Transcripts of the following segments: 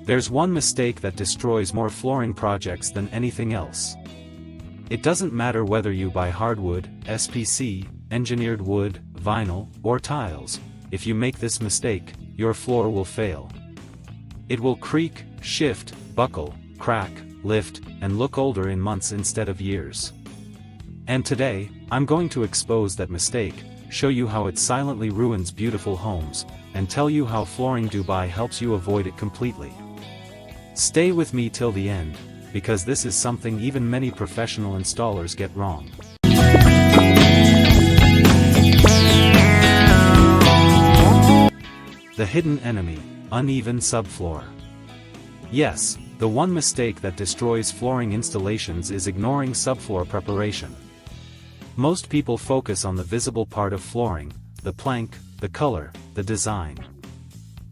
There's one mistake that destroys more flooring projects than anything else. It doesn't matter whether you buy hardwood, SPC, engineered wood, vinyl, or tiles. If you make this mistake, your floor will fail. It will creak, shift, buckle, crack, lift, and look older in months instead of years. And today, I'm going to expose that mistake, show you how it silently ruins beautiful homes, and tell you how Flooring Dubai helps you avoid it completely. Stay with me till the end, because this is something even many professional installers get wrong. The hidden enemy, uneven subfloor. Yes, the one mistake that destroys flooring installations is ignoring subfloor preparation. Most people focus on the visible part of flooring, the plank, the color, the design.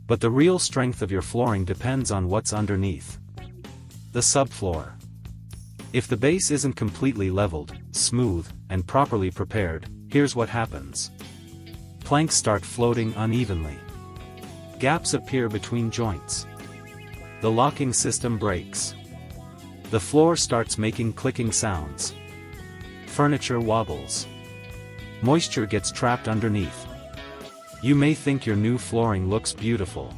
But the real strength of your flooring depends on what's underneath. The subfloor. If the base isn't completely leveled, smooth, and properly prepared, here's what happens. Planks start floating unevenly. Gaps appear between joints. The locking system breaks. The floor starts making clicking sounds. Furniture wobbles. Moisture gets trapped underneath. You may think your new flooring looks beautiful.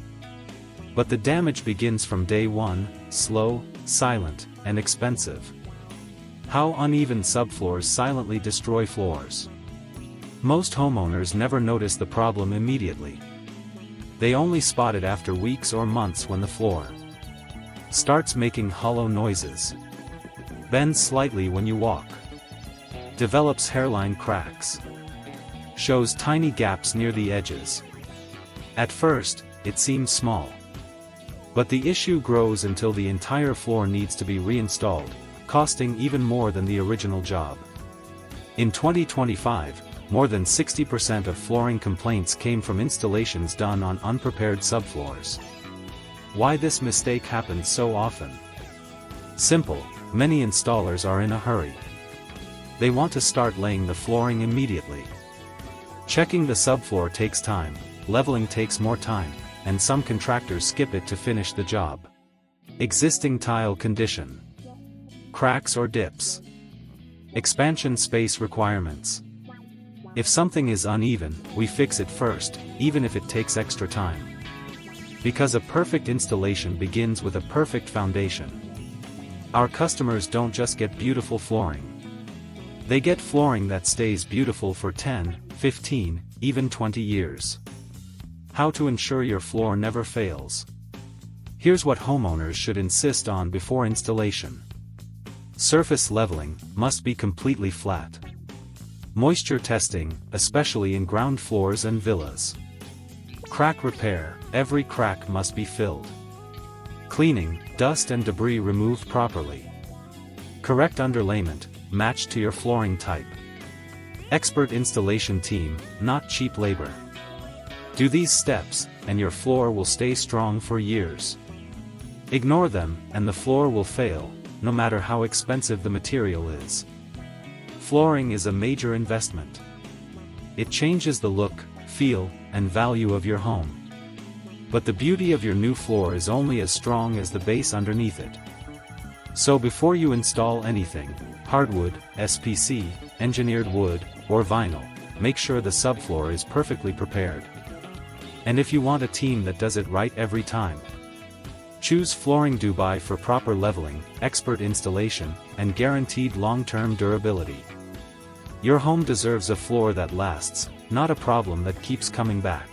But the damage begins from day one, slow, silent, and expensive. How uneven subfloors silently destroy floors. Most homeowners never notice the problem immediately. They only spot it after weeks or months when the floor starts making hollow noises, bends slightly when you walk, develops hairline cracks, shows tiny gaps near the edges. At first, it seems small. But the issue grows until the entire floor needs to be reinstalled, costing even more than the original job. In 2025, more than 60% of flooring complaints came from installations done on unprepared subfloors. Why this mistake happens so often? Simple, many installers are in a hurry. They want to start laying the flooring immediately. Checking the subfloor takes time, leveling takes more time, and some contractors skip it to finish the job. Existing tile condition. Cracks or dips. Expansion space requirements. If something is uneven, we fix it first, even if it takes extra time. Because a perfect installation begins with a perfect foundation. Our customers don't just get beautiful flooring. They get flooring that stays beautiful for 10, 15, even 20 years. How to ensure your floor never fails. Here's what homeowners should insist on before installation. Surface leveling must be completely flat. Moisture testing, especially in ground floors and villas. Crack repair, every crack must be filled. Cleaning, dust and debris removed properly. Correct underlayment, matched to your flooring type. Expert installation team, not cheap labor. Do these steps, and your floor will stay strong for years. Ignore them, and the floor will fail, no matter how expensive the material is. Flooring is a major investment. It changes the look, feel, and value of your home. But the beauty of your new floor is only as strong as the base underneath it. So before you install anything, hardwood, SPC, engineered wood, or vinyl, make sure the subfloor is perfectly prepared. And if you want a team that does it right every time, choose Flooring Dubai for proper leveling, expert installation, and guaranteed long-term durability. Your home deserves a floor that lasts, not a problem that keeps coming back.